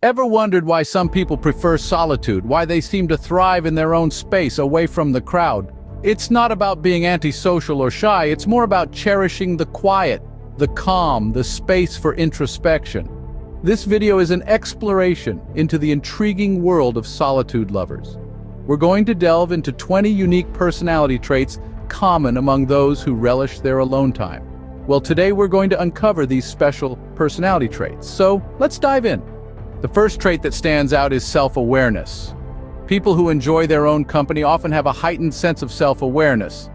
Ever wondered why some people prefer solitude, why they seem to thrive in their own space, away from the crowd? It's not about being antisocial or shy, it's more about cherishing the quiet, the calm, the space for introspection. This video is an exploration into the intriguing world of solitude lovers. We're going to delve into 20 unique personality traits common among those who relish their alone time. Well, today we're going to uncover these special personality traits, so let's dive in. The first trait that stands out is self-awareness. People who enjoy their own company often have a heightened sense of self-awareness.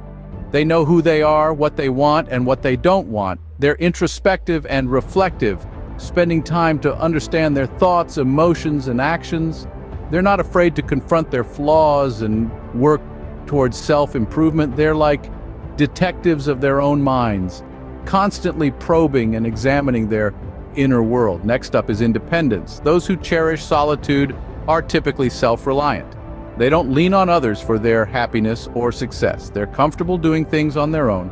They know who they are, what they want, and what they don't want. They're introspective and reflective, spending time to understand their thoughts, emotions, and actions. They're not afraid to confront their flaws and work towards self-improvement. They're like detectives of their own minds, constantly probing and examining their inner world. Next up is independence. Those who cherish solitude are typically self-reliant. They don't lean on others for their happiness or success. They're comfortable doing things on their own,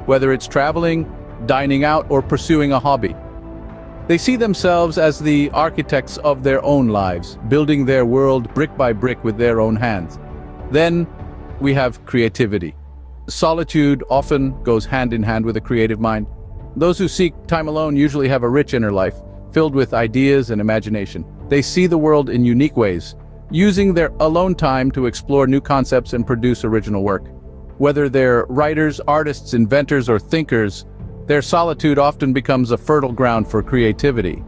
whether it's traveling, dining out, or pursuing a hobby. They see themselves as the architects of their own lives, building their world brick by brick with their own hands. Then we have creativity. Solitude often goes hand in hand with a creative mind. Those who seek time alone usually have a rich inner life, filled with ideas and imagination. They see the world in unique ways, using their alone time to explore new concepts and produce original work. Whether they're writers, artists, inventors, or thinkers, their solitude often becomes a fertile ground for creativity.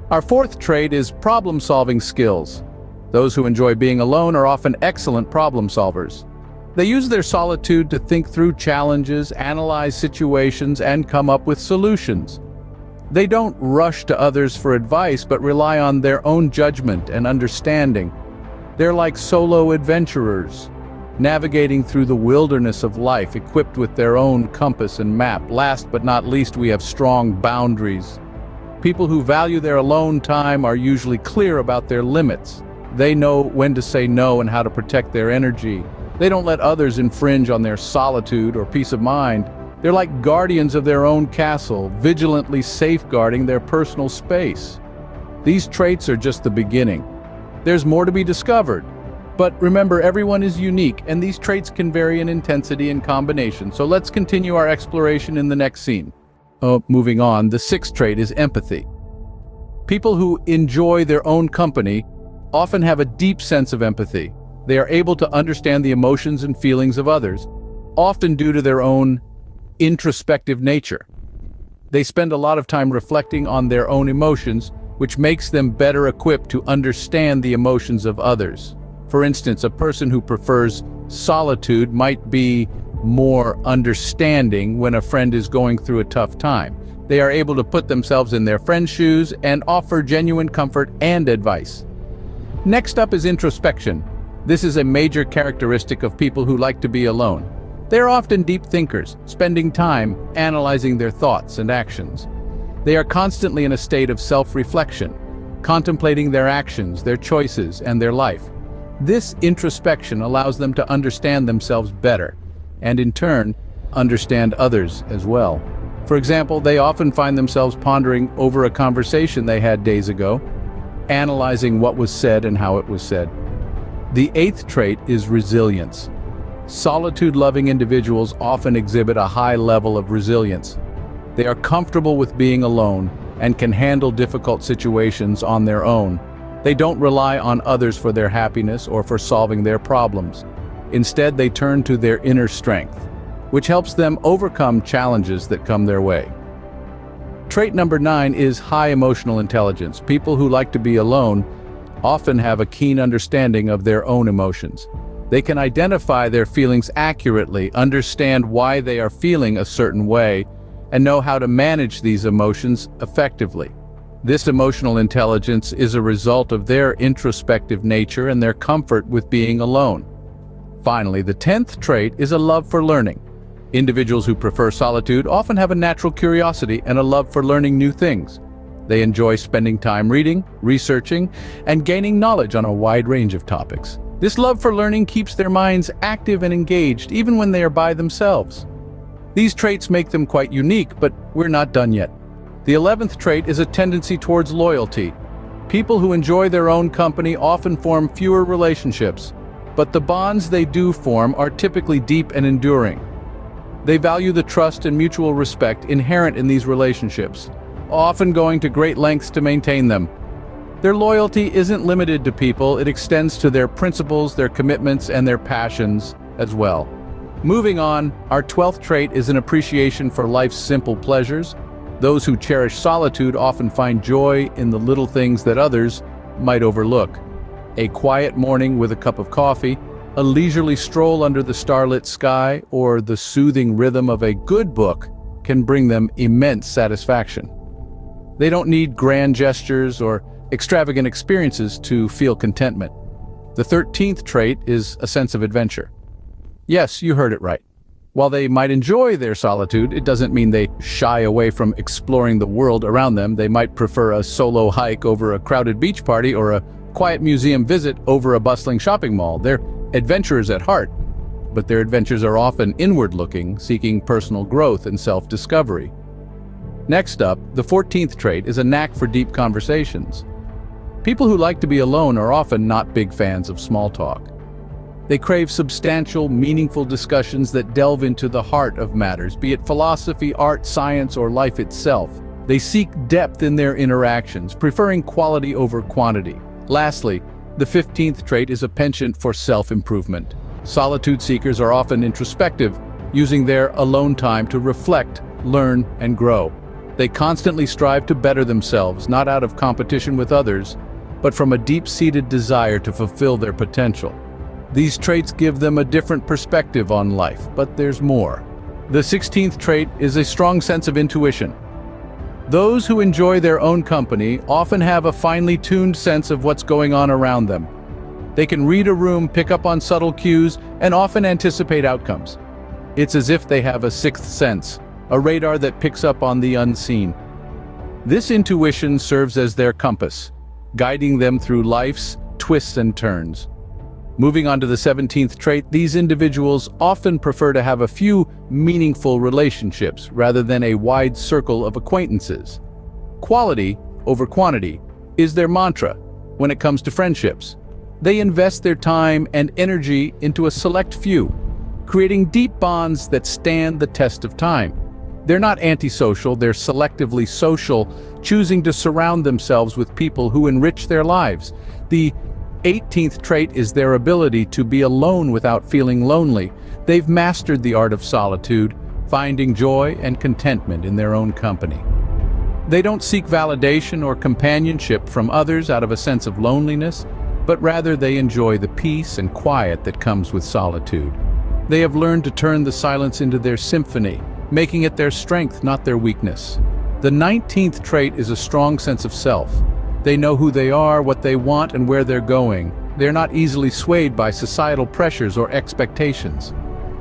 Our fourth trait is problem-solving skills. Those who enjoy being alone are often excellent problem solvers. They use their solitude to think through challenges, analyze situations, and come up with solutions. They don't rush to others for advice, but rely on their own judgment and understanding. They're like solo adventurers, navigating through the wilderness of life, equipped with their own compass and map. Last but not least, we have strong boundaries. People who value their alone time are usually clear about their limits. They know when to say no and how to protect their energy. They don't let others infringe on their solitude or peace of mind. They're like guardians of their own castle, vigilantly safeguarding their personal space. These traits are just the beginning. There's more to be discovered. But remember, everyone is unique, and these traits can vary in intensity and combination. So let's continue our exploration in the next scene. Moving on, the sixth trait is empathy. People who enjoy their own company often have a deep sense of empathy. They are able to understand the emotions and feelings of others, often due to their own introspective nature. They spend a lot of time reflecting on their own emotions, which makes them better equipped to understand the emotions of others. For instance, a person who prefers solitude might be more understanding when a friend is going through a tough time. They are able to put themselves in their friend's shoes and offer genuine comfort and advice. Next up is introspection. This is a major characteristic of people who like to be alone. They are often deep thinkers, spending time analyzing their thoughts and actions. They are constantly in a state of self-reflection, contemplating their actions, their choices, and their life. This introspection allows them to understand themselves better, and in turn, understand others as well. For example, they often find themselves pondering over a conversation they had days ago, analyzing what was said and how it was said. The eighth trait is resilience. Solitude-loving individuals often exhibit a high level of resilience. They are comfortable with being alone and can handle difficult situations on their own. They don't rely on others for their happiness or for solving their problems. Instead, they turn to their inner strength, which helps them overcome challenges that come their way. Trait number 9 is high emotional intelligence. People who like to be alone often have a keen understanding of their own emotions. They can identify their feelings accurately, understand why they are feeling a certain way, and know how to manage these emotions effectively. This emotional intelligence is a result of their introspective nature and their comfort with being alone. Finally, the 10th trait is a love for learning. Individuals who prefer solitude often have a natural curiosity and a love for learning new things. They enjoy spending time reading, researching, and gaining knowledge on a wide range of topics. This love for learning keeps their minds active and engaged even when they are by themselves. These traits make them quite unique, but we're not done yet. The 11th trait is a tendency towards loyalty. People who enjoy their own company often form fewer relationships, but the bonds they do form are typically deep and enduring. They value the trust and mutual respect inherent in these relationships, often going to great lengths to maintain them. Their loyalty isn't limited to people, it extends to their principles, their commitments, and their passions as well. Moving on, our 12th trait is an appreciation for life's simple pleasures. Those who cherish solitude often find joy in the little things that others might overlook. A quiet morning with a cup of coffee, a leisurely stroll under the starlit sky, or the soothing rhythm of a good book can bring them immense satisfaction. They don't need grand gestures or extravagant experiences to feel contentment. The 13th trait is a sense of adventure. Yes, you heard it right. While they might enjoy their solitude, it doesn't mean they shy away from exploring the world around them. They might prefer a solo hike over a crowded beach party or a quiet museum visit over a bustling shopping mall. They're adventurers at heart, but their adventures are often inward-looking, seeking personal growth and self-discovery. Next up, the 14th trait is a knack for deep conversations. People who like to be alone are often not big fans of small talk. They crave substantial, meaningful discussions that delve into the heart of matters, be it philosophy, art, science, or life itself. They seek depth in their interactions, preferring quality over quantity. Lastly, the 15th trait is a penchant for self-improvement. Solitude seekers are often introspective, using their alone time to reflect, learn, and grow. They constantly strive to better themselves, not out of competition with others, but from a deep-seated desire to fulfill their potential. These traits give them a different perspective on life, but there's more. The 16th trait is a strong sense of intuition. Those who enjoy their own company often have a finely tuned sense of what's going on around them. They can read a room, pick up on subtle cues, and often anticipate outcomes. It's as if they have a sixth sense, a radar that picks up on the unseen. This intuition serves as their compass, guiding them through life's twists and turns. Moving on to the 17th trait, these individuals often prefer to have a few meaningful relationships rather than a wide circle of acquaintances. Quality over quantity is their mantra when it comes to friendships. They invest their time and energy into a select few, creating deep bonds that stand the test of time. They're not antisocial, they're selectively social, choosing to surround themselves with people who enrich their lives. The 18th trait is their ability to be alone without feeling lonely. They've mastered the art of solitude, finding joy and contentment in their own company. They don't seek validation or companionship from others out of a sense of loneliness, but rather they enjoy the peace and quiet that comes with solitude. They have learned to turn the silence into their symphony, making it their strength, not their weakness. The 19th trait is a strong sense of self. They know who they are, what they want, and where they're going. They're not easily swayed by societal pressures or expectations.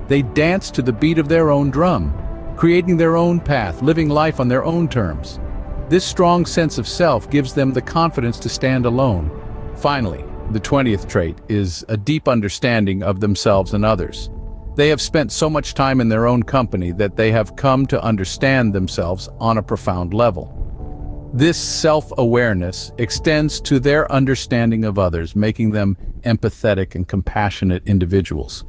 They dance to the beat of their own drum, creating their own path, living life on their own terms. This strong sense of self gives them the confidence to stand alone. Finally, the 20th trait is a deep understanding of themselves and others. They have spent so much time in their own company that they have come to understand themselves on a profound level. This self-awareness extends to their understanding of others, making them empathetic and compassionate individuals.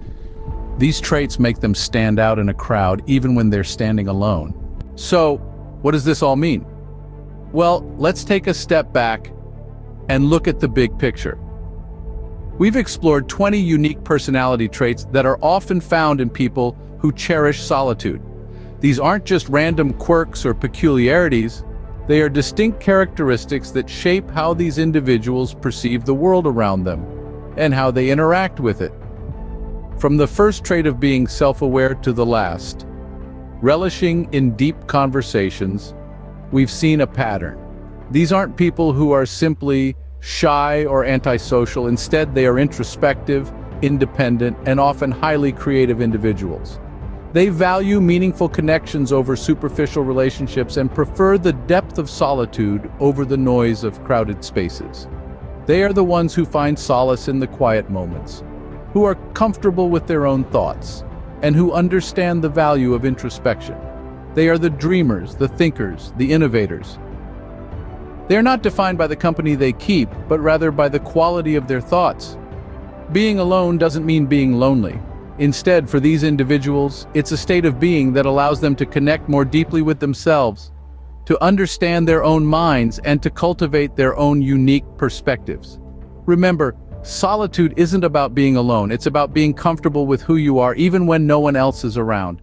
These traits make them stand out in a crowd even when they're standing alone. So, what does this all mean? Well, let's take a step back and look at the big picture. We've explored 20 unique personality traits that are often found in people who cherish solitude. These aren't just random quirks or peculiarities. They are distinct characteristics that shape how these individuals perceive the world around them and how they interact with it. From the first trait of being self-aware to the last, relishing in deep conversations, we've seen a pattern. These aren't people who are simply shy or antisocial. Instead, they are introspective, independent, and often highly creative individuals. They value meaningful connections over superficial relationships and prefer the depth of solitude over the noise of crowded spaces. They are the ones who find solace in the quiet moments, who are comfortable with their own thoughts, and who understand the value of introspection. They are the dreamers, the thinkers, the innovators. They are not defined by the company they keep, but rather by the quality of their thoughts. Being alone doesn't mean being lonely. Instead, for these individuals, it's a state of being that allows them to connect more deeply with themselves, to understand their own minds, and to cultivate their own unique perspectives. Remember, solitude isn't about being alone, it's about being comfortable with who you are even when no one else is around.